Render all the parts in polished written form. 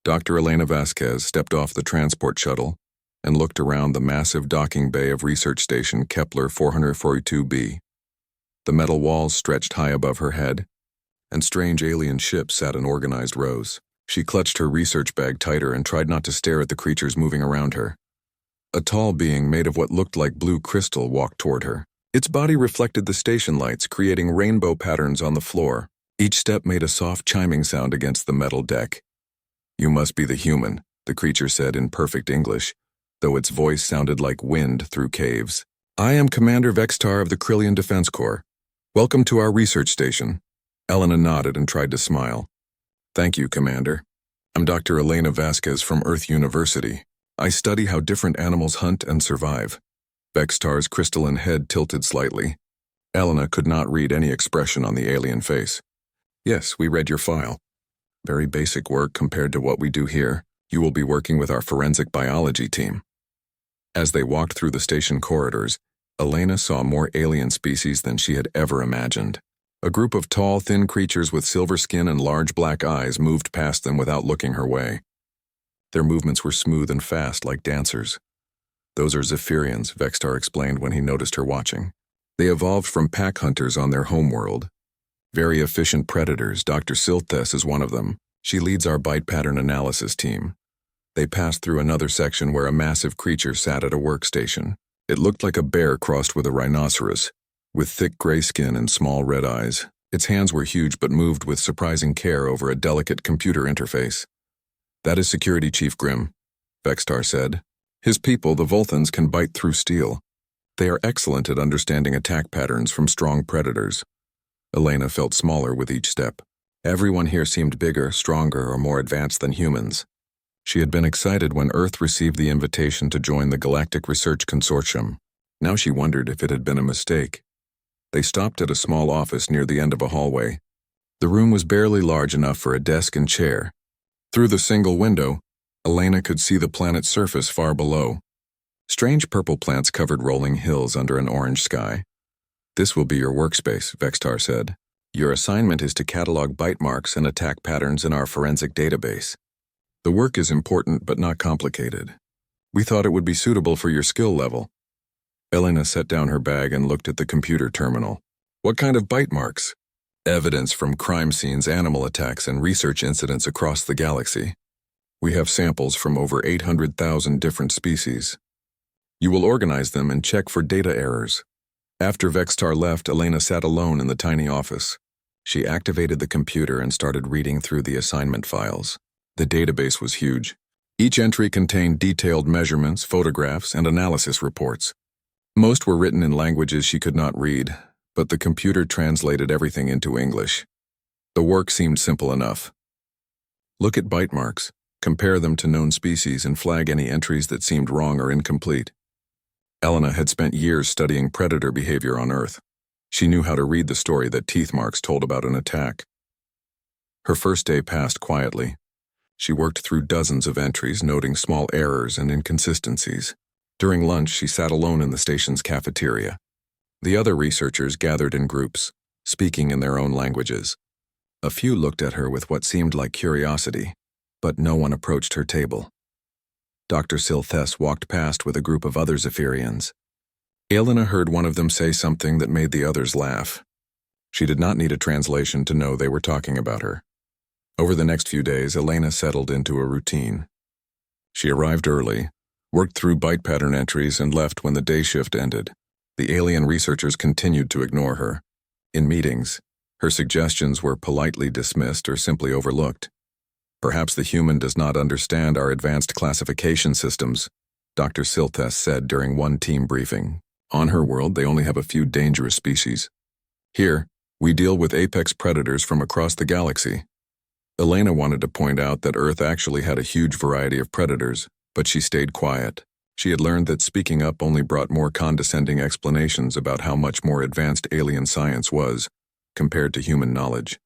Dr. Elena Vasquez stepped off the transport shuttle and looked around the massive docking bay of Research Station Kepler 442b. The metal walls stretched high above her head, and strange alien ships sat in organized rows. She clutched her research bag tighter and tried not to stare at the creatures moving around her. A tall being made of what looked like blue crystal walked toward her. Its body reflected the station lights, creating rainbow patterns on the floor. Each step made a soft chiming sound against the metal deck. "You must be the human," the creature said in perfect English, though its voice sounded like wind through caves. "I am Commander Vextar of the Krillian Defense Corps. Welcome to our research station." Elena nodded and tried to smile. "Thank you, Commander. I'm Dr. Elena Vasquez from Earth University. I study how different animals hunt and survive." Vextar's crystalline head tilted slightly. Elena could not read any expression on the alien face. "Yes, we read your file. Very basic work compared to what we do here. You will be working with our forensic biology team." As they walked through the station corridors, Elena saw more alien species than she had ever imagined. A group of tall, thin creatures with silver skin and large black eyes moved past them without looking her way. Their movements were smooth and fast like dancers. "Those are Zephyrians," Vextar explained when he noticed her watching. "They evolved from pack hunters on their homeworld. Very efficient predators. Dr. Silthes is one of them. She leads our bite pattern analysis team." They passed through another section where a massive creature sat at a workstation. It looked like a bear crossed with a rhinoceros, with thick gray skin and small red eyes. Its hands were huge but moved with surprising care over a delicate computer interface. "That is Security Chief Grimm," Vextar said. "His people, the Volthans, can bite through steel. They are excellent at understanding attack patterns from strong predators." Elena felt smaller with each step. Everyone here seemed bigger, stronger, or more advanced than humans. She had been excited when Earth received the invitation to join the Galactic Research Consortium. Now she wondered if it had been a mistake. They stopped at a small office near the end of a hallway. The room was barely large enough for a desk and chair. Through the single window, Elena could see the planet's surface far below. Strange purple plants covered rolling hills under an orange sky. "This will be your workspace," Vextar said. "Your assignment is to catalog bite marks and attack patterns in our forensic database. The work is important but not complicated. We thought it would be suitable for your skill level." Elena set down her bag and looked at the computer terminal. "What kind of bite marks?" "Evidence from crime scenes, animal attacks, and research incidents across the galaxy. We have samples from over 800,000 different species. You will organize them and check for data errors." After Vextar left, Elena sat alone in the tiny office. She activated the computer and started reading through the assignment files. The database was huge. Each entry contained detailed measurements, photographs, and analysis reports. Most were written in languages she could not read, but the computer translated everything into English. The work seemed simple enough. "Look at bite marks, compare them to known species, and flag any entries that seemed wrong or incomplete." Elena had spent years studying predator behavior on Earth. She knew how to read the story that teeth marks told about an attack. Her first day passed quietly. She worked through dozens of entries, noting small errors and inconsistencies. During lunch, she sat alone in the station's cafeteria. The other researchers gathered in groups, speaking in their own languages. A few looked at her with what seemed like curiosity, but no one approached her table. Dr. Silthes walked past with a group of other Zephyrians. Elena heard one of them say something that made the others laugh. She did not need a translation to know they were talking about her. Over the next few days, Elena settled into a routine. She arrived early, worked through bite pattern entries, and left when the day shift ended. The alien researchers continued to ignore her. In meetings, her suggestions were politely dismissed or simply overlooked. "Perhaps the human does not understand our advanced classification systems," Dr. Silthes said during one team briefing. "On her world, they only have a few dangerous species. Here, we deal with apex predators from across the galaxy." Elena wanted to point out that Earth actually had a huge variety of predators, but she stayed quiet. She had learned that speaking up only brought more condescending explanations about how much more advanced alien science was, compared to human knowledge.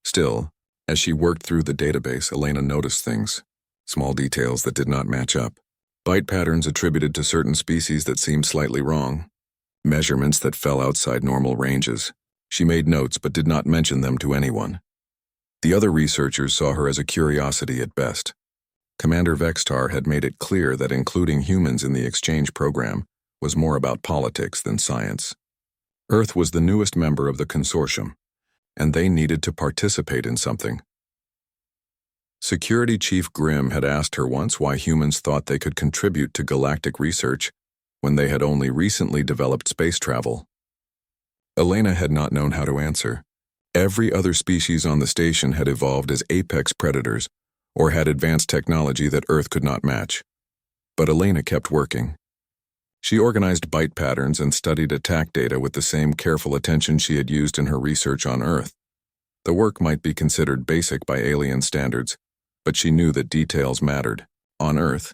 Still, as she worked through the database, Elena noticed things, small details that did not match up. Bite patterns attributed to certain species that seemed slightly wrong. Measurements that fell outside normal ranges. She made notes but did not mention them to anyone. The other researchers saw her as a curiosity at best. Commander Vextar had made it clear that including humans in the exchange program was more about politics than science. Earth was the newest member of the consortium, and they needed to participate in something. Security Chief Grimm had asked her once why humans thought they could contribute to galactic research when they had only recently developed space travel. Elena had not known how to answer. Every other species on the station had evolved as apex predators or had advanced technology that Earth could not match. But Elena kept working. She organized bite patterns and studied attack data with the same careful attention she had used in her research on Earth. The work might be considered basic by alien standards, but she knew that details mattered. On Earth,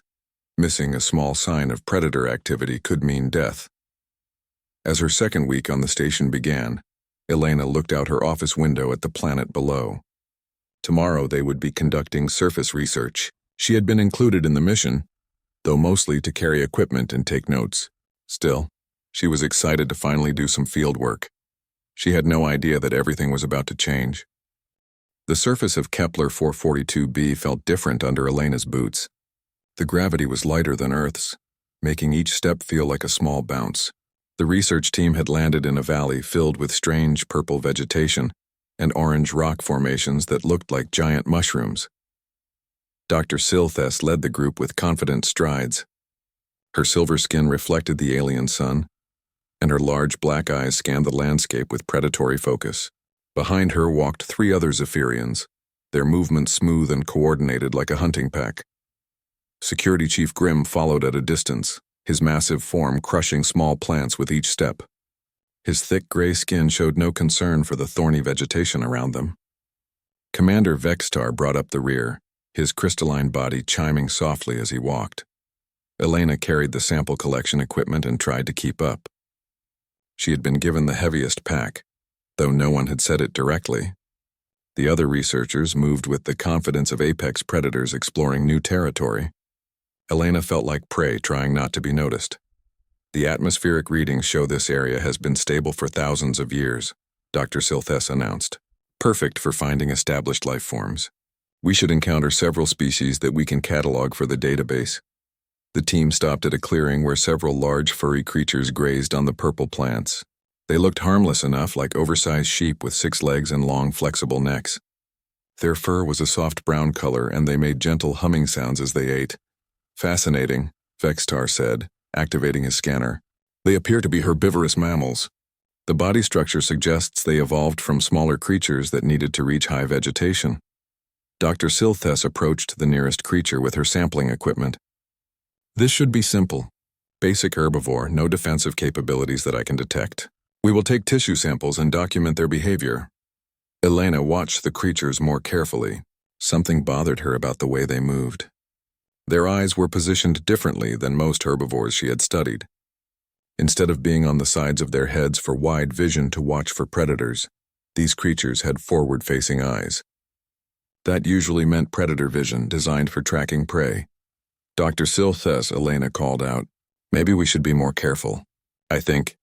missing a small sign of predator activity could mean death. As her second week on the station began, Elena looked out her office window at the planet below. Tomorrow they would be conducting surface research. She had been included in the mission, though mostly to carry equipment and take notes. Still, she was excited to finally do some field work. She had no idea that everything was about to change. The surface of Kepler 442b felt different under Elena's boots. The gravity was lighter than Earth's, making each step feel like a small bounce. The research team had landed in a valley filled with strange purple vegetation and orange rock formations that looked like giant mushrooms. Dr. Silthes led the group with confident strides. Her silver skin reflected the alien sun, and her large black eyes scanned the landscape with predatory focus. Behind her walked 3 other Zephyrians, their movements smooth and coordinated like a hunting pack. Security Chief Grimm followed at a distance, his massive form crushing small plants with each step. His thick gray skin showed no concern for the thorny vegetation around them. Commander Vextar brought up the rear, his crystalline body chiming softly as he walked. Elena carried the sample collection equipment and tried to keep up. She had been given the heaviest pack, though no one had said it directly. The other researchers moved with the confidence of apex predators exploring new territory. Elena felt like prey trying not to be noticed. The atmospheric readings show this area has been stable for thousands of years, Dr. Silthes announced. Perfect for finding established life forms. We should encounter several species that we can catalog for the database. The team stopped at a clearing where several large furry creatures grazed on the purple plants. They looked harmless enough, like oversized sheep with 6 legs and long, flexible necks. Their fur was a soft brown color, and they made gentle humming sounds as they ate. Fascinating, Vextar said, activating his scanner. They appear to be herbivorous mammals. The body structure suggests they evolved from smaller creatures that needed to reach high vegetation. Dr. Silthes approached the nearest creature with her sampling equipment. This should be simple. Basic herbivore, no defensive capabilities that I can detect. We will take tissue samples and document their behavior. Elena watched the creatures more carefully. Something bothered her about the way they moved. Their eyes were positioned differently than most herbivores she had studied. Instead of being on the sides of their heads for wide vision to watch for predators, these creatures had forward-facing eyes. That usually meant predator vision designed for tracking prey. Dr. Silthes, Elena called out. Maybe we should be more careful. I think.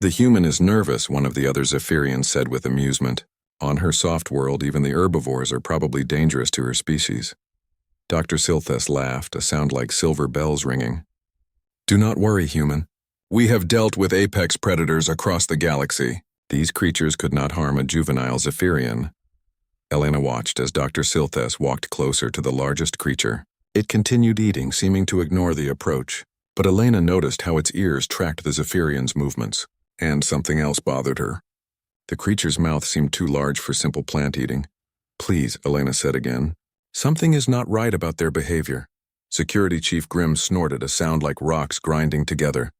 The human is nervous, one of the other Zephyrians said with amusement. On her soft world, even the herbivores are probably dangerous to her species. Dr. Silthes laughed, a sound like silver bells ringing. Do not worry, human. We have dealt with apex predators across the galaxy. These creatures could not harm a juvenile Zephyrian. Elena watched as Dr. Silthes walked closer to the largest creature. It continued eating, seeming to ignore the approach, but Elena noticed how its ears tracked the Zephyrian's movements, and something else bothered her. The creature's mouth seemed too large for simple plant eating. Please, Elena said again. Something is not right about their behavior. Security Chief Grimm snorted, a sound like rocks grinding together.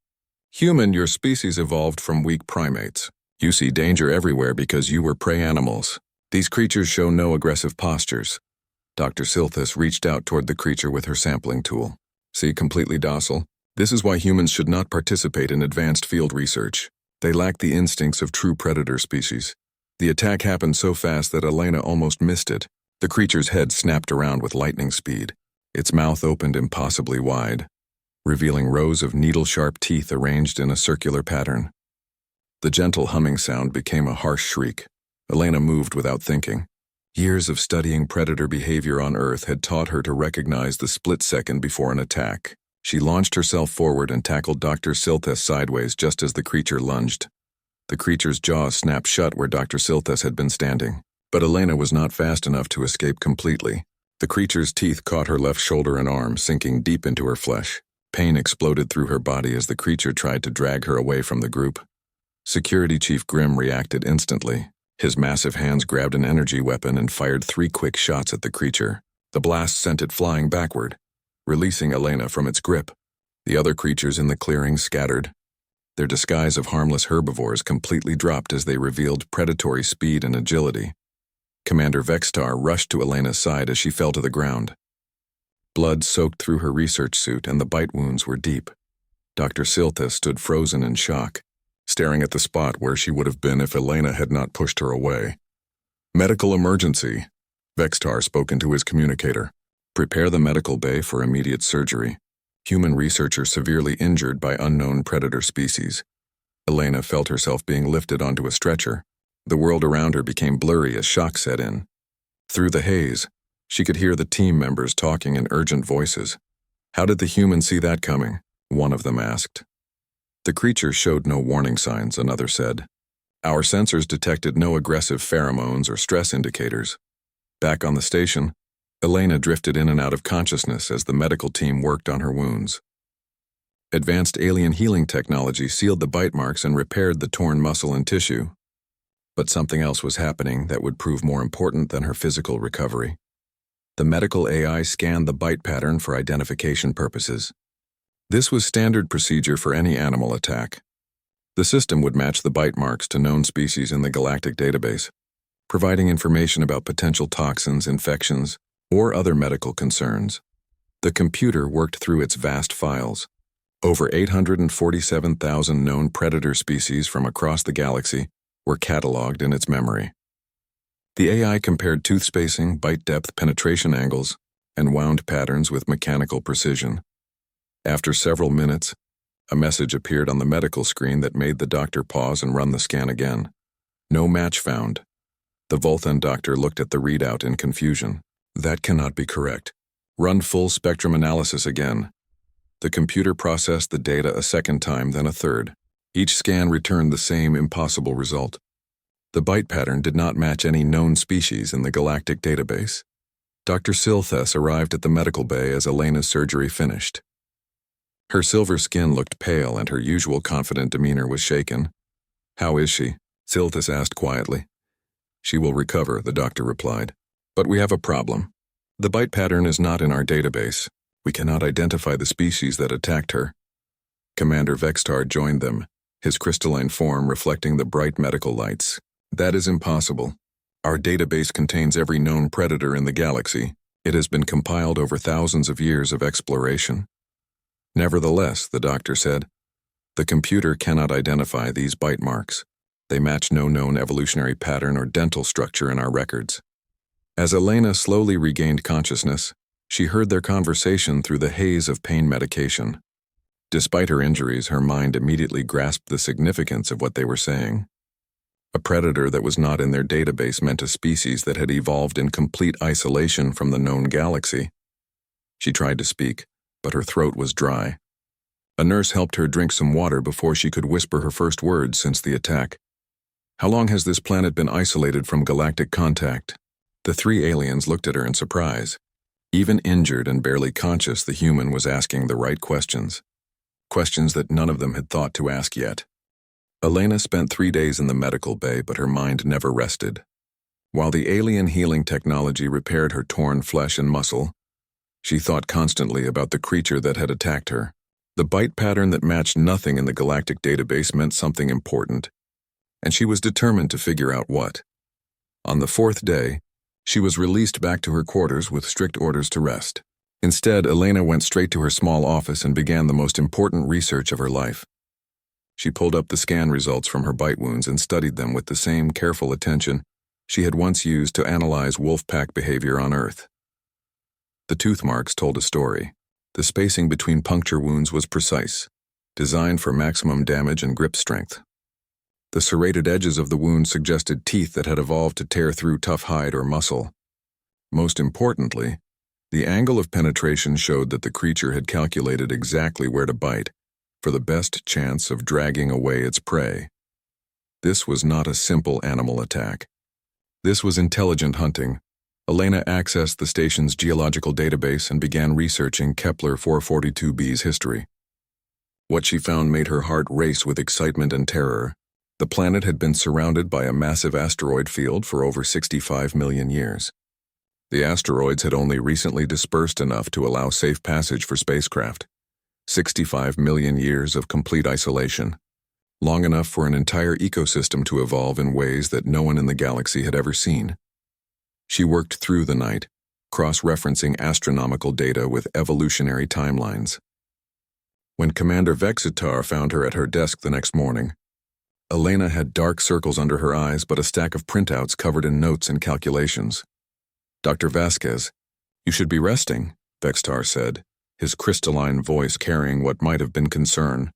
Human, your species evolved from weak primates. You see danger everywhere because you were prey animals. These creatures show no aggressive postures. Dr. Silthes reached out toward the creature with her sampling tool. See, completely docile. This is why humans should not participate in advanced field research. They lack the instincts of true predator species. The attack happened so fast that Elena almost missed it. The creature's head snapped around with lightning speed. Its mouth opened impossibly wide, revealing rows of needle-sharp teeth arranged in a circular pattern. The gentle humming sound became a harsh shriek. Elena moved without thinking. Years of studying predator behavior on Earth had taught her to recognize the split second before an attack. She launched herself forward and tackled Dr. Silthes sideways just as the creature lunged. The creature's jaws snapped shut where Dr. Silthes had been standing. But Elena was not fast enough to escape completely. The creature's teeth caught her left shoulder and arm, sinking deep into her flesh. Pain exploded through her body as the creature tried to drag her away from the group. Security Chief Grimm reacted instantly. His massive hands grabbed an energy weapon and fired 3 quick shots at the creature. The blast sent it flying backward, releasing Elena from its grip. The other creatures in the clearing scattered. Their disguise of harmless herbivores completely dropped as they revealed predatory speed and agility. Commander Vextar rushed to Elena's side as she fell to the ground. Blood soaked through her research suit and the bite wounds were deep. Dr. Silthes stood frozen in shock, staring at the spot where she would have been if Elena had not pushed her away. Medical emergency. Vextar spoke into his communicator. Prepare the medical bay for immediate surgery. Human researcher severely injured by unknown predator species. Elena felt herself being lifted onto a stretcher. The world around her became blurry as shock set in. Through the haze, she could hear the team members talking in urgent voices. How did the human see that coming? One of them asked. The creature showed no warning signs, another said. Our sensors detected no aggressive pheromones or stress indicators. Back on the station, Elena drifted in and out of consciousness as the medical team worked on her wounds. Advanced alien healing technology sealed the bite marks and repaired the torn muscle and tissue. But something else was happening that would prove more important than her physical recovery. The medical AI scanned the bite pattern for identification purposes. This was standard procedure for any animal attack. The system would match the bite marks to known species in the Galactic database, providing information about potential toxins, infections, or other medical concerns. The computer worked through its vast files. Over 847,000 known predator species from across the galaxy were cataloged in its memory. The AI compared tooth spacing, bite depth, penetration angles, and wound patterns with mechanical precision. After several minutes, a message appeared on the medical screen that made the doctor pause and run the scan again. No match found. The Volthan doctor looked at the readout in confusion. That cannot be correct. Run full spectrum analysis again. The computer processed the data a second time, then a third. Each scan returned the same impossible result. The bite pattern did not match any known species in the Galactic database. Dr. Silthes arrived at the medical bay as Elena's surgery finished. Her silver skin looked pale and her usual confident demeanor was shaken. How is she? Silthes asked quietly. She will recover, the doctor replied. But we have a problem. The bite pattern is not in our database. We cannot identify the species that attacked her. Commander Vextar joined them, his crystalline form reflecting the bright medical lights. That is impossible. Our database contains every known predator in the galaxy. It has been compiled over thousands of years of exploration. Nevertheless, the doctor said, the computer cannot identify these bite marks. They match no known evolutionary pattern or dental structure in our records. As Elena slowly regained consciousness, she heard their conversation through the haze of pain medication. Despite her injuries, her mind immediately grasped the significance of what they were saying. A predator that was not in their database meant a species that had evolved in complete isolation from the known galaxy. She tried to speak, but her throat was dry. A nurse helped her drink some water before she could whisper her first words since the attack. How long has this planet been isolated from galactic contact? The 3 aliens looked at her in surprise. Even injured and barely conscious, the human was asking the right questions. Questions that none of them had thought to ask yet. Elena spent 3 days in the medical bay, but her mind never rested. While the alien healing technology repaired her torn flesh and muscle, she thought constantly about the creature that had attacked her. The bite pattern that matched nothing in the Galactic database meant something important, and she was determined to figure out what. On the 4th day, she was released back to her quarters with strict orders to rest. Instead, Elena went straight to her small office and began the most important research of her life. She pulled up the scan results from her bite wounds and studied them with the same careful attention she had once used to analyze wolf pack behavior on Earth. The tooth marks told a story. The spacing between puncture wounds was precise, designed for maximum damage and grip strength. The serrated edges of the wound suggested teeth that had evolved to tear through tough hide or muscle. Most importantly, the angle of penetration showed that the creature had calculated exactly where to bite, for the best chance of dragging away its prey. This was not a simple animal attack. This was intelligent hunting. Elena accessed the station's geological database and began researching Kepler 442b's history. What she found made her heart race with excitement and terror. The planet had been surrounded by a massive asteroid field for over 65 million years. The asteroids had only recently dispersed enough to allow safe passage for spacecraft. 65 million years of complete isolation, long enough for an entire ecosystem to evolve in ways that no one in the galaxy had ever seen. She worked through the night, cross-referencing astronomical data with evolutionary timelines. When Commander Vexitar found her at her desk the next morning, Elena had dark circles under her eyes but a stack of printouts covered in notes and calculations. "Dr. Vasquez, you should be resting," Vexitar said, his crystalline voice carrying what might have been concern.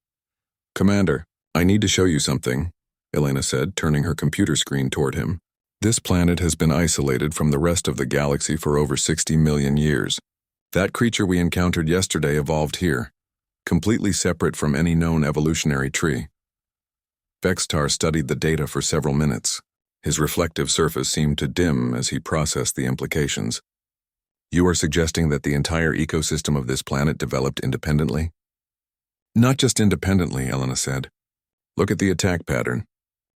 "Commander, I need to show you something," Elena said, turning her computer screen toward him. "This planet has been isolated from the rest of the galaxy for over 60 million years. That creature we encountered yesterday evolved here, completely separate from any known evolutionary tree." Vexitar studied the data for several minutes. His reflective surface seemed to dim as he processed the implications. "You are suggesting that the entire ecosystem of this planet developed independently?" "Not just independently," Elena said. "Look at the attack pattern.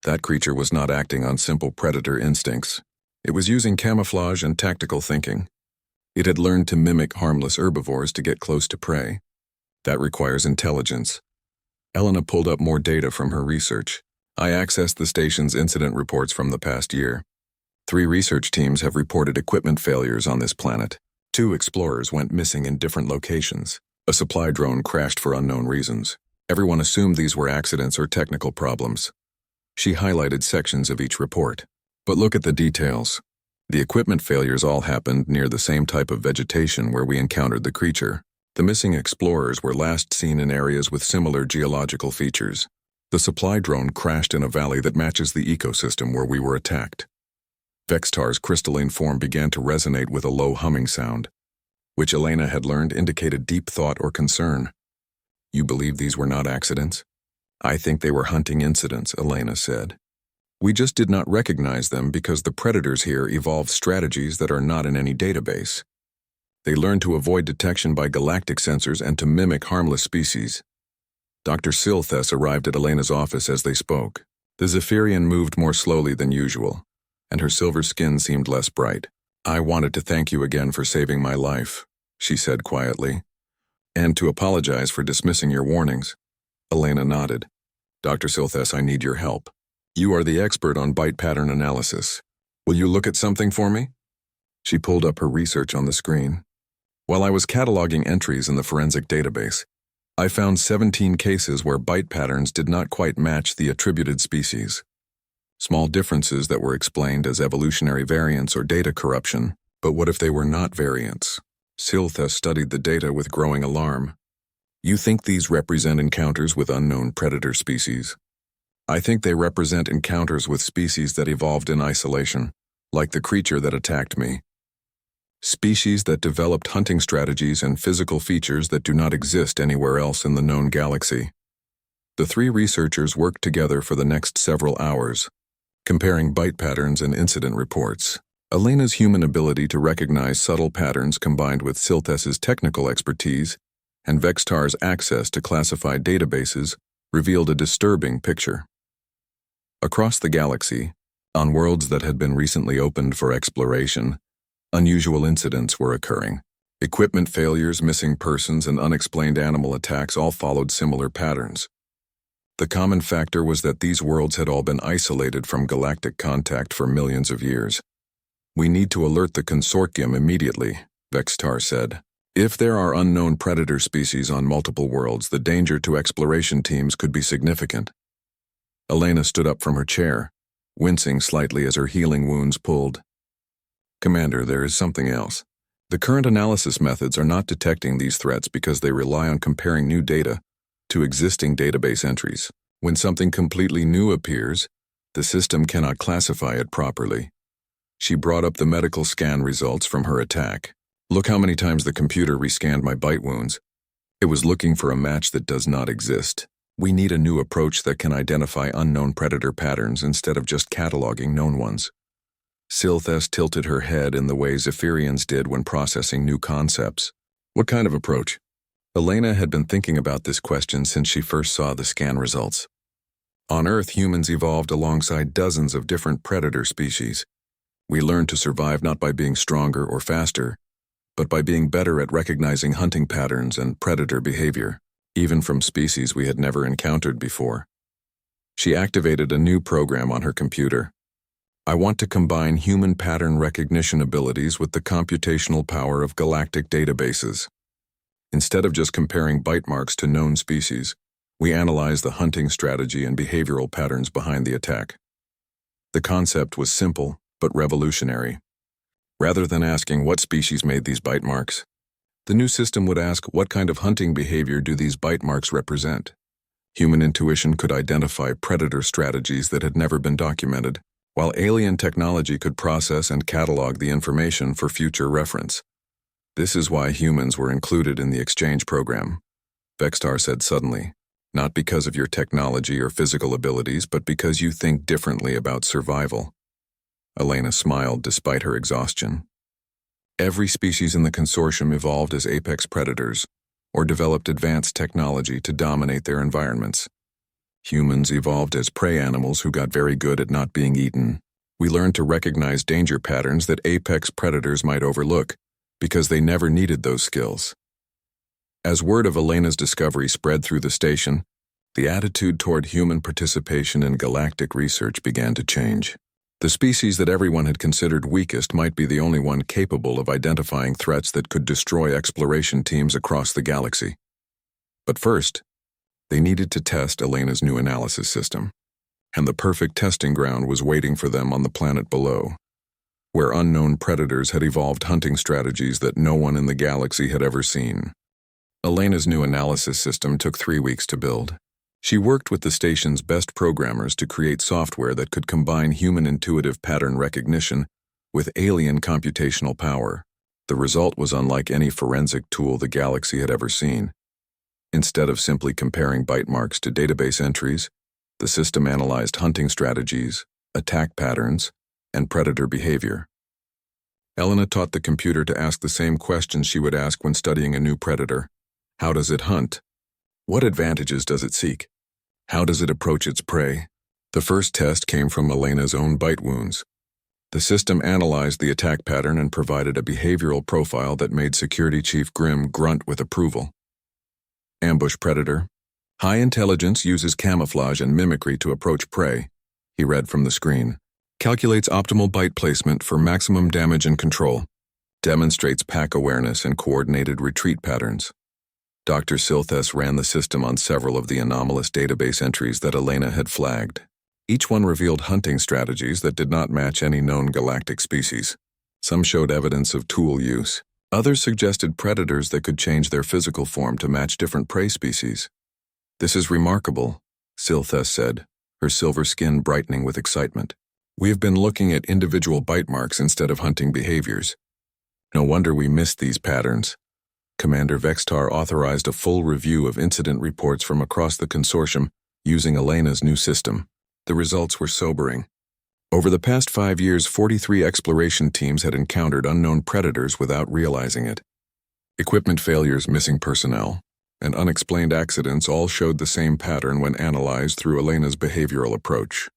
That creature was not acting on simple predator instincts. It was using camouflage and tactical thinking. It had learned to mimic harmless herbivores to get close to prey. That requires intelligence." Elena pulled up more data from her research. "I accessed the station's incident reports from the past year. 3 research teams have reported equipment failures on this planet. 2 explorers went missing in different locations. A supply drone crashed for unknown reasons. Everyone assumed these were accidents or technical problems." She highlighted sections of each report. "But look at the details. The equipment failures all happened near the same type of vegetation where we encountered the creature. The missing explorers were last seen in areas with similar geological features. The supply drone crashed in a valley that matches the ecosystem where we were attacked." Vexitar's crystalline form began to resonate with a low humming sound, which Elena had learned indicated deep thought or concern. "You believe these were not accidents?" "I think they were hunting incidents," Elena said. "We just did not recognize them because the predators here evolved strategies that are not in any database. They learned to avoid detection by galactic sensors and to mimic harmless species." Dr. Silthes arrived at Elena's office as they spoke. The Zephyrian moved more slowly than usual, and her silver skin seemed less bright. "I wanted to thank you again for saving my life," she said quietly, "and to apologize for dismissing your warnings." Elena nodded. "Dr. Silthes, I need your help. You are the expert on bite pattern analysis. Will you look at something for me?" She pulled up her research on the screen. "While I was cataloging entries in the forensic database, I found 17 cases where bite patterns did not quite match the attributed species. Small differences that were explained as evolutionary variants or data corruption. But what if they were not variants?" Silthes studied the data with growing alarm. "You think these represent encounters with unknown predator species?" "I think they represent encounters with species that evolved in isolation, like the creature that attacked me. Species that developed hunting strategies and physical features that do not exist anywhere else in the known galaxy." The 3 researchers worked together for the next several hours, comparing bite patterns and incident reports. Elena's human ability to recognize subtle patterns combined with Silthes's technical expertise and Vexitar's access to classified databases revealed a disturbing picture. Across the galaxy, on worlds that had been recently opened for exploration, unusual incidents were occurring. Equipment failures, missing persons, and unexplained animal attacks all followed similar patterns. The common factor was that these worlds had all been isolated from galactic contact for millions of years. "We need to alert the consortium immediately," Vexitar said. "If there are unknown predator species on multiple worlds, the danger to exploration teams could be significant." Elena stood up from her chair, wincing slightly as her healing wounds pulled. "Commander, there is something else. The current analysis methods are not detecting these threats because they rely on comparing new data to existing database entries. When something completely new appears, the system cannot classify it properly. She brought up the medical scan results from her attack. Look how many times the computer rescanned my bite wounds. It was looking for a match that does not exist. We need a new approach that can identify unknown predator patterns instead of just cataloging known ones. Silthes tilted her head in the way Zephyrians did when processing new concepts. What kind of approach? Elena had been thinking about this question since she first saw the scan results. On Earth, humans evolved alongside dozens of different predator species. We learned to survive not by being stronger or faster, but by being better at recognizing hunting patterns and predator behavior, even from species we had never encountered before. She activated a new program on her computer. I want to combine human pattern recognition abilities with the computational power of galactic databases. Instead of just comparing bite marks to known species, we analyze the hunting strategy and behavioral patterns behind the attack. The concept was simple, but revolutionary. Rather than asking what species made these bite marks, the new system would ask what kind of hunting behavior do these bite marks represent. Human intuition could identify predator strategies that had never been documented, while alien technology could process and catalog the information for future reference. This is why humans were included in the exchange program, Vextar said suddenly, not because of your technology or physical abilities, but because you think differently about survival. Elena smiled despite her exhaustion. Every species in the consortium evolved as apex predators, or developed advanced technology to dominate their environments. Humans evolved as prey animals who got very good at not being eaten. We learned to recognize danger patterns that apex predators might overlook, because they never needed those skills. As word of Elena's discovery spread through the station, the attitude toward human participation in galactic research began to change. The species that everyone had considered weakest might be the only one capable of identifying threats that could destroy exploration teams across the galaxy. But first, they needed to test Elena's new analysis system, and the perfect testing ground was waiting for them on the planet below, where unknown predators had evolved hunting strategies that no one in the galaxy had ever seen. Elena's new analysis system took 3 weeks to build. She worked with the station's best programmers to create software that could combine human intuitive pattern recognition with alien computational power. The result was unlike any forensic tool the galaxy had ever seen. Instead of simply comparing bite marks to database entries, the system analyzed hunting strategies, attack patterns, and predator behavior. Elena taught the computer to ask the same questions she would ask when studying a new predator. How does it hunt? What advantages does it seek? How does it approach its prey? The first test came from Elena's own bite wounds. The system analyzed the attack pattern and provided a behavioral profile that made Security Chief Grimm grunt with approval. Ambush predator. High intelligence uses camouflage and mimicry to approach prey, he read from the screen. Calculates optimal bite placement for maximum damage and control. Demonstrates pack awareness and coordinated retreat patterns. Dr. Silthes ran the system on several of the anomalous database entries that Elena had flagged. Each one revealed hunting strategies that did not match any known galactic species. Some showed evidence of tool use. Others suggested predators that could change their physical form to match different prey species. This is remarkable, Silthes said, her silver skin brightening with excitement. We have been looking at individual bite marks instead of hunting behaviors. No wonder we missed these patterns. Commander Vextar authorized a full review of incident reports from across the consortium using Elena's new system. The results were sobering. Over the past 5 years, 43 exploration teams had encountered unknown predators without realizing it. Equipment failures, missing personnel, and unexplained accidents all showed the same pattern when analyzed through Elena's behavioral approach.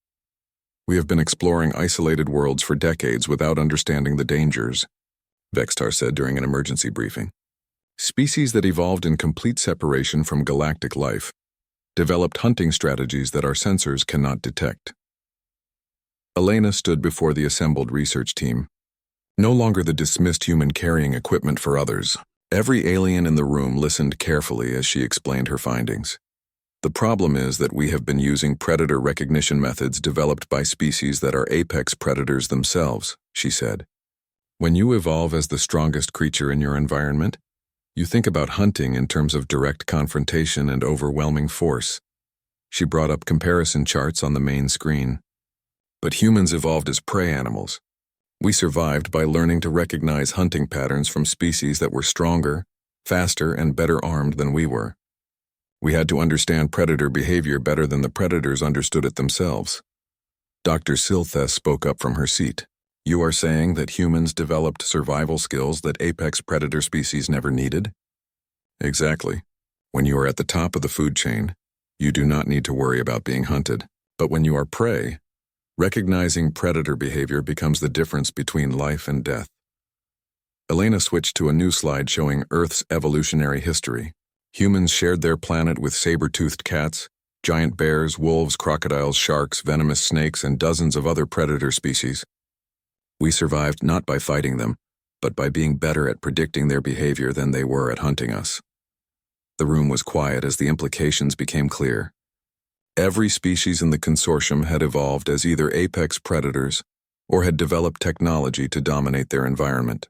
We have been exploring isolated worlds for decades without understanding the dangers, Vextar said during an emergency briefing. Species that evolved in complete separation from galactic life developed hunting strategies that our sensors cannot detect. Elena stood before the assembled research team, no longer the dismissed human carrying equipment for others. Every alien in the room listened carefully as she explained her findings. The problem is that we have been using predator recognition methods developed by species that are apex predators themselves, she said. When you evolve as the strongest creature in your environment, you think about hunting in terms of direct confrontation and overwhelming force. She brought up comparison charts on the main screen. But humans evolved as prey animals. We survived by learning to recognize hunting patterns from species that were stronger, faster, and better armed than we were. We had to understand predator behavior better than the predators understood it themselves. Dr. Silthes spoke up from her seat. You are saying that humans developed survival skills that apex predator species never needed? Exactly. When you are at the top of the food chain, you do not need to worry about being hunted. But when you are prey, recognizing predator behavior becomes the difference between life and death. Elena switched to a new slide showing Earth's evolutionary history. Humans shared their planet with saber-toothed cats, giant bears, wolves, crocodiles, sharks, venomous snakes, and dozens of other predator species. We survived not by fighting them, but by being better at predicting their behavior than they were at hunting us. The room was quiet as the implications became clear. Every species in the consortium had evolved as either apex predators or had developed technology to dominate their environment.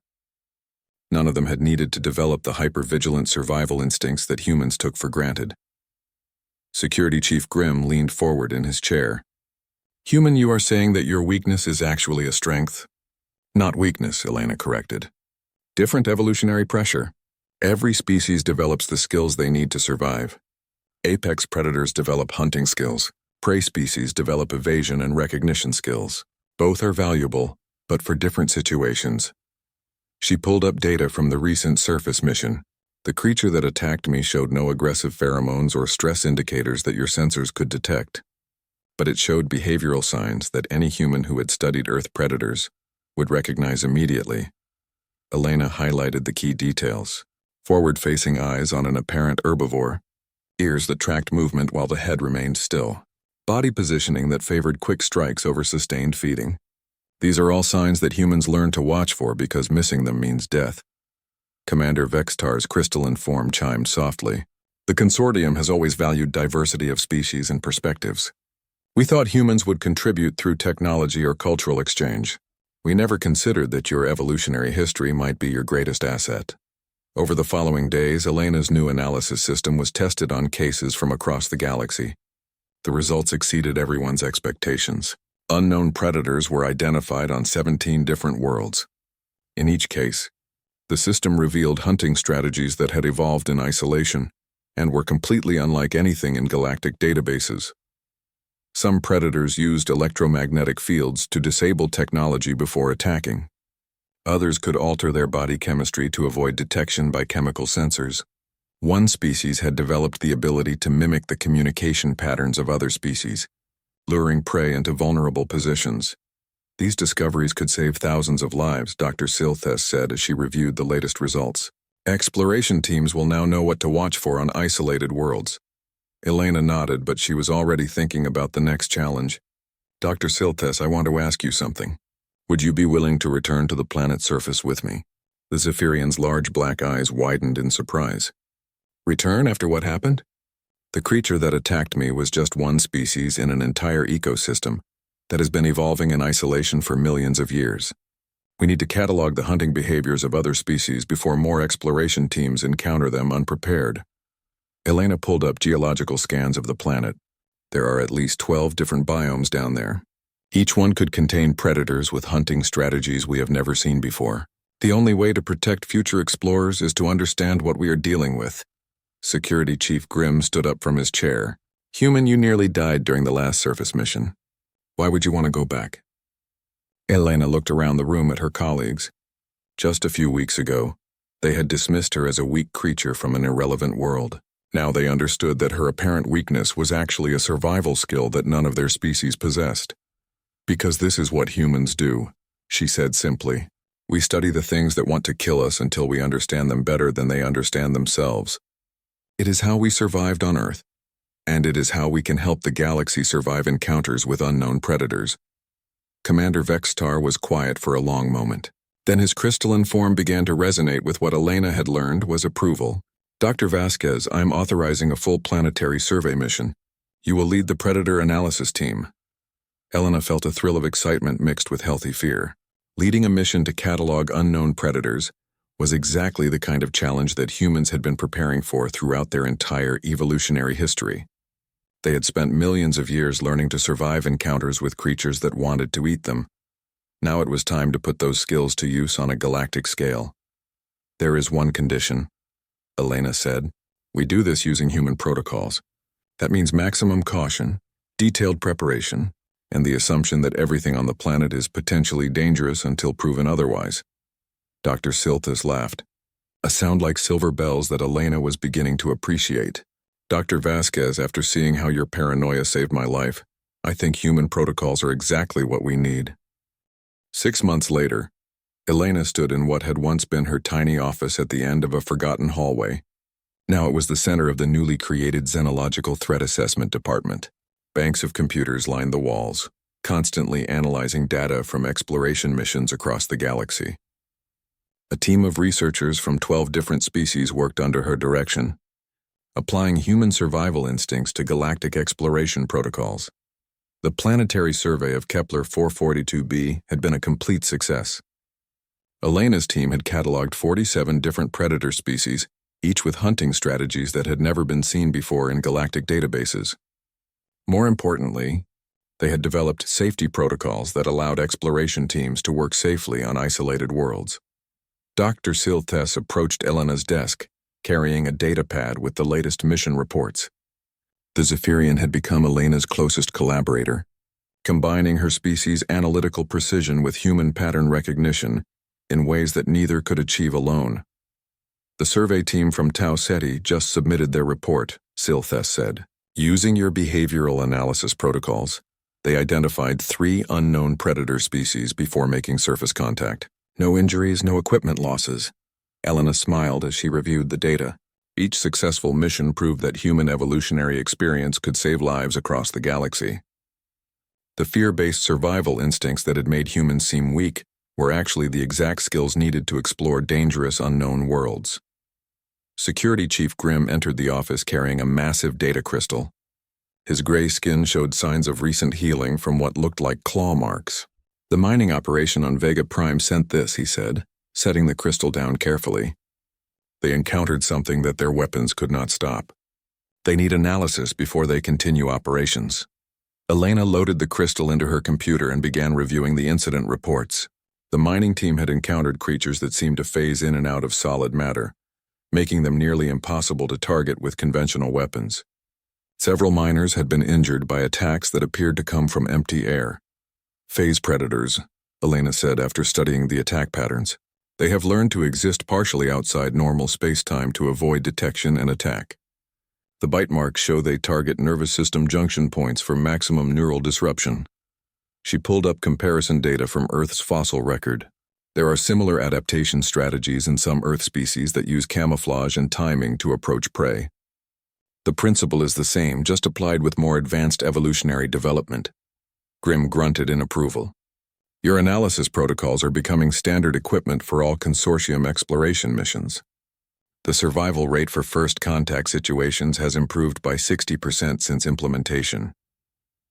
None of them had needed to develop the hyper-vigilant survival instincts that humans took for granted. Security Chief Grimm leaned forward in his chair. Human, you are saying that your weakness is actually a strength? Not weakness, Elena corrected. Different evolutionary pressure. Every species develops the skills they need to survive. Apex predators develop hunting skills. Prey species develop evasion and recognition skills. Both are valuable, but for different situations. She pulled up data from the recent surface mission. The creature that attacked me showed no aggressive pheromones or stress indicators that your sensors could detect. But it showed behavioral signs that any human who had studied Earth predators would recognize immediately. Elena highlighted the key details. Forward-facing eyes on an apparent herbivore, ears that tracked movement while the head remained still, body positioning that favored quick strikes over sustained feeding. These are all signs that humans learn to watch for because missing them means death. Commander Vextar's crystalline form chimed softly. The consortium has always valued diversity of species and perspectives. We thought humans would contribute through technology or cultural exchange. We never considered that your evolutionary history might be your greatest asset. Over the following days, Elena's new analysis system was tested on cases from across the galaxy. The results exceeded everyone's expectations. Unknown predators were identified on 17 different worlds. In each case, the system revealed hunting strategies that had evolved in isolation and were completely unlike anything in galactic databases. Some predators used electromagnetic fields to disable technology before attacking. Others could alter their body chemistry to avoid detection by chemical sensors. One species had developed the ability to mimic the communication patterns of other species, luring prey into vulnerable positions. These discoveries could save thousands of lives, Dr. Silthes said as she reviewed the latest results. Exploration teams will now know what to watch for on isolated worlds. Elena nodded, but she was already thinking about the next challenge. Dr. Silthes, I want to ask you something. Would you be willing to return to the planet's surface with me? The Zephyrian's large black eyes widened in surprise. Return after what happened? The creature that attacked me was just one species in an entire ecosystem that has been evolving in isolation for millions of years. We need to catalog the hunting behaviors of other species before more exploration teams encounter them unprepared. Elena pulled up geological scans of the planet. There are at least 12 different biomes down there. Each one could contain predators with hunting strategies we have never seen before. The only way to protect future explorers is to understand what we are dealing with. Security Chief Grimm stood up from his chair. Human, you nearly died during the last surface mission. Why would you want to go back? Elena looked around the room at her colleagues. Just a few weeks ago, they had dismissed her as a weak creature from an irrelevant world. Now they understood that her apparent weakness was actually a survival skill that none of their species possessed. Because this is what humans do, she said simply. We study the things that want to kill us until we understand them better than they understand themselves. It is how we survived on Earth, and it is how we can help the galaxy survive encounters with unknown predators. Commander Vextar was quiet for a long moment. Then his crystalline form began to resonate with what Elena had learned was approval. Dr. Vasquez, I am authorizing a full planetary survey mission. You will lead the predator analysis team. Elena felt a thrill of excitement mixed with healthy fear. Leading a mission to catalog unknown predators was exactly the kind of challenge that humans had been preparing for throughout their entire evolutionary history. They had spent millions of years learning to survive encounters with creatures that wanted to eat them. Now it was time to put those skills to use on a galactic scale. "There is one condition," Elena said. "We do this using human protocols. That means maximum caution, detailed preparation, and the assumption that everything on the planet is potentially dangerous until proven otherwise." Dr. Silthus laughed, a sound like silver bells that Elena was beginning to appreciate. "Dr. Vasquez, after seeing how your paranoia saved my life, I think human protocols are exactly what we need." 6 months later, Elena stood in what had once been her tiny office at the end of a forgotten hallway. Now it was the center of the newly created Xenological Threat Assessment Department. Banks of computers lined the walls, constantly analyzing data from exploration missions across the galaxy. A team of researchers from 12 different species worked under her direction, applying human survival instincts to galactic exploration protocols. The planetary survey of Kepler 442b had been a complete success. Elena's team had cataloged 47 different predator species, each with hunting strategies that had never been seen before in galactic databases. More importantly, they had developed safety protocols that allowed exploration teams to work safely on isolated worlds. Dr. Silthus approached Elena's desk, carrying a data pad with the latest mission reports. The Zephyrian had become Elena's closest collaborator, combining her species' analytical precision with human pattern recognition in ways that neither could achieve alone. "The survey team from Tau Ceti just submitted their report," Silthus said. "Using your behavioral analysis protocols, they identified 3 unknown predator species before making surface contact. No injuries, no equipment losses." Elena smiled as she reviewed the data. Each successful mission proved that human evolutionary experience could save lives across the galaxy. The fear-based survival instincts that had made humans seem weak were actually the exact skills needed to explore dangerous unknown worlds. Security Chief Grimm entered the office carrying a massive data crystal. His gray skin showed signs of recent healing from what looked like claw marks. "The mining operation on Vega Prime sent this," he said, setting the crystal down carefully. "They encountered something that their weapons could not stop. They need analysis before they continue operations." Elena loaded the crystal into her computer and began reviewing the incident reports. The mining team had encountered creatures that seemed to phase in and out of solid matter, making them nearly impossible to target with conventional weapons. Several miners had been injured by attacks that appeared to come from empty air. "Phase predators," Elena said after studying the attack patterns. "They have learned to exist partially outside normal space-time to avoid detection and attack. The bite marks show they target nervous system junction points for maximum neural disruption." She pulled up comparison data from Earth's fossil record. There are similar adaptation strategies in some Earth species that use camouflage and timing to approach prey. "The principle is the same, just applied with more advanced evolutionary development." Grimm grunted in approval. "Your analysis protocols are becoming standard equipment for all consortium exploration missions. The survival rate for first contact situations has improved by 60% since implementation."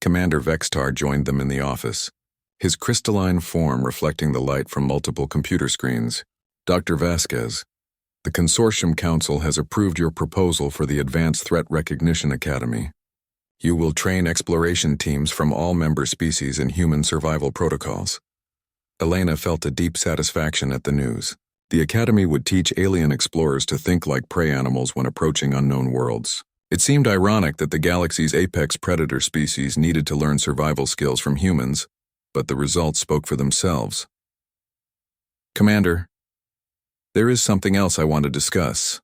Commander Vextar joined them in the office, his crystalline form reflecting the light from multiple computer screens. "Dr. Vasquez, the Consortium Council has approved your proposal for the Advanced Threat Recognition Academy. You will train exploration teams from all member species in human survival protocols." Elena felt a deep satisfaction at the news. The academy would teach alien explorers to think like prey animals when approaching unknown worlds. It seemed ironic that the galaxy's apex predator species needed to learn survival skills from humans, but the results spoke for themselves. "Commander, there is something else I want to discuss,"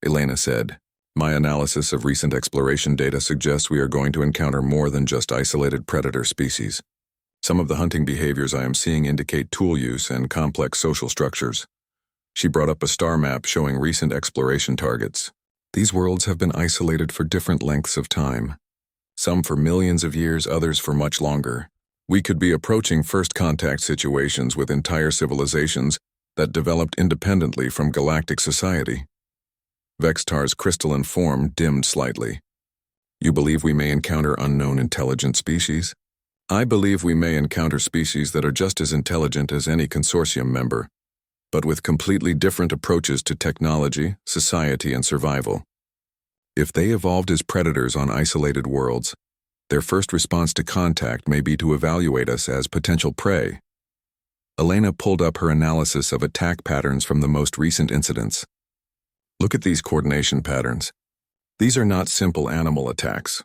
Elena said. "My analysis of recent exploration data suggests we are going to encounter more than just isolated predator species. Some of the hunting behaviors I am seeing indicate tool use and complex social structures." She brought up a star map showing recent exploration targets. "These worlds have been isolated for different lengths of time. Some for millions of years, others for much longer. We could be approaching first contact situations with entire civilizations that developed independently from galactic society." Vextar's crystalline form dimmed slightly. "You believe we may encounter unknown intelligent species?" "I believe we may encounter species that are just as intelligent as any consortium member, but with completely different approaches to technology, society, and survival. If they evolved as predators on isolated worlds, Their first response to contact may be to evaluate us as potential prey. Elena pulled up her analysis of attack patterns from the most recent incidents. Look at these coordination patterns. These are not simple animal attacks.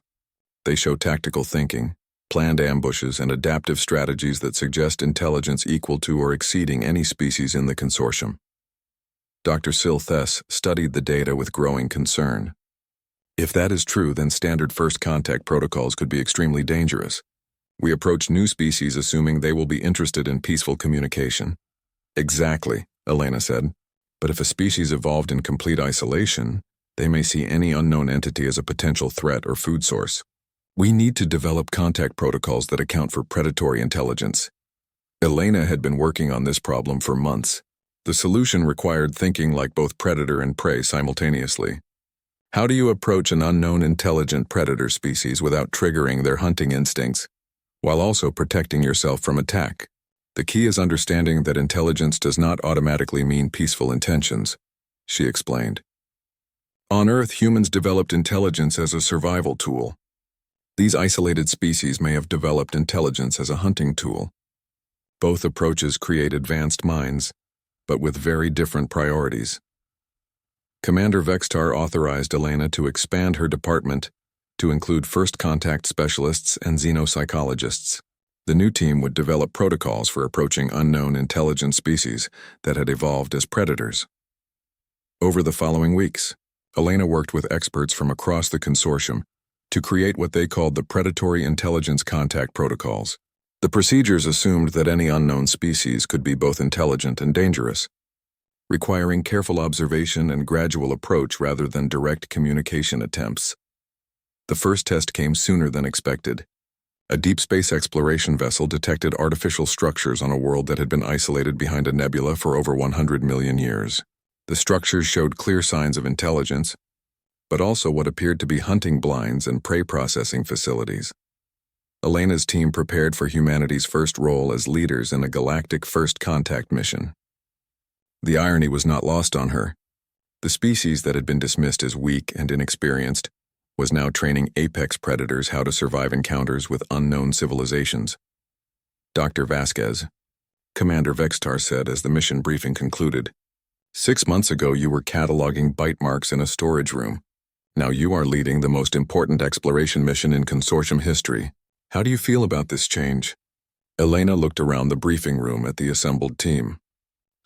They show tactical thinking, planned ambushes, and adaptive strategies that suggest intelligence equal to or exceeding any species in the consortium. Dr. Silthes studied the data with growing concern. If that is true, then standard first contact protocols could be extremely dangerous. We approach new species assuming they will be interested in peaceful communication. Exactly, Elena said. But if a species evolved in complete isolation, they may see any unknown entity as a potential threat or food source. We need to develop contact protocols that account for predatory intelligence. Elena had been working on this problem for months. The solution required thinking like both predator and prey simultaneously. How do you approach an unknown intelligent predator species without triggering their hunting instincts, while also protecting yourself from attack? The key is understanding that intelligence does not automatically mean peaceful intentions, she explained. On Earth, humans developed intelligence as a survival tool. These isolated species may have developed intelligence as a hunting tool. Both approaches create advanced minds, but with very different priorities. Commander Vextar authorized Elena to expand her department to include first contact specialists and xenopsychologists. The new team would develop protocols for approaching unknown intelligent species that had evolved as predators. Over the following weeks, Elena worked with experts from across the consortium to create what they called the Predatory Intelligence Contact Protocols. The procedures assumed that any unknown species could be both intelligent and dangerous, requiring careful observation and gradual approach rather than direct communication attempts. The first test came sooner than expected. A deep space exploration vessel detected artificial structures on a world that had been isolated behind a nebula for over 100 million years. The structures showed clear signs of intelligence, but also what appeared to be hunting blinds and prey processing facilities. Elena's team prepared for humanity's first role as leaders in a galactic first contact mission. The irony was not lost on her. The species that had been dismissed as weak and inexperienced was now training apex predators how to survive encounters with unknown civilizations. Dr. Vasquez, Commander Vextar said as the mission briefing concluded, 6 months ago you were cataloging bite marks in a storage room. Now you are leading the most important exploration mission in consortium history. How do you feel about this change? Elena looked around the briefing room at the assembled team.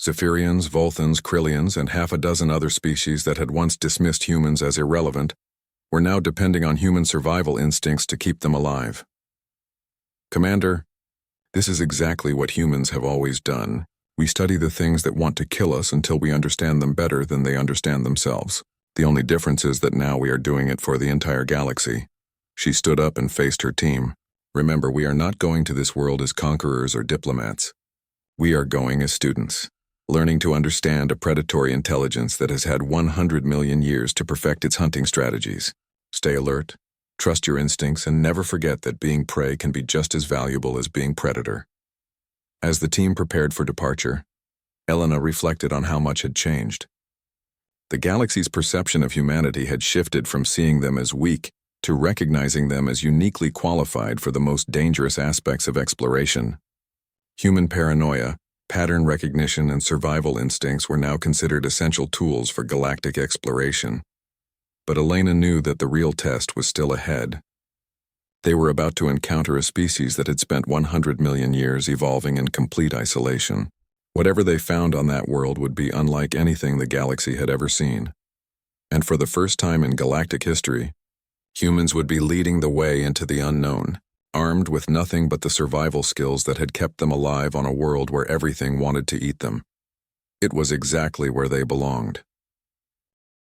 Zephyrians, Volthans, Krillians, and half a dozen other species that had once dismissed humans as irrelevant were now depending on human survival instincts to keep them alive. Commander, this is exactly what humans have always done. We study the things that want to kill us until we understand them better than they understand themselves. The only difference is that now we are doing it for the entire galaxy. She stood up and faced her team. Remember, we are not going to this world as conquerors or diplomats. We are going as students, learning to understand a predatory intelligence that has had 100 million years to perfect its hunting strategies. Stay alert, trust your instincts, and never forget that being prey can be just as valuable as being predator. As the team prepared for departure, Elena reflected on how much had changed. The galaxy's perception of humanity had shifted from seeing them as weak to recognizing them as uniquely qualified for the most dangerous aspects of exploration. Human paranoia, pattern recognition, and survival instincts were now considered essential tools for galactic exploration. But Elena knew that the real test was still ahead. They were about to encounter a species that had spent 100 million years evolving in complete isolation. Whatever they found on that world would be unlike anything the galaxy had ever seen. And for the first time in galactic history, humans would be leading the way into the unknown, armed with nothing but the survival skills that had kept them alive on a world where everything wanted to eat them. It was exactly where they belonged.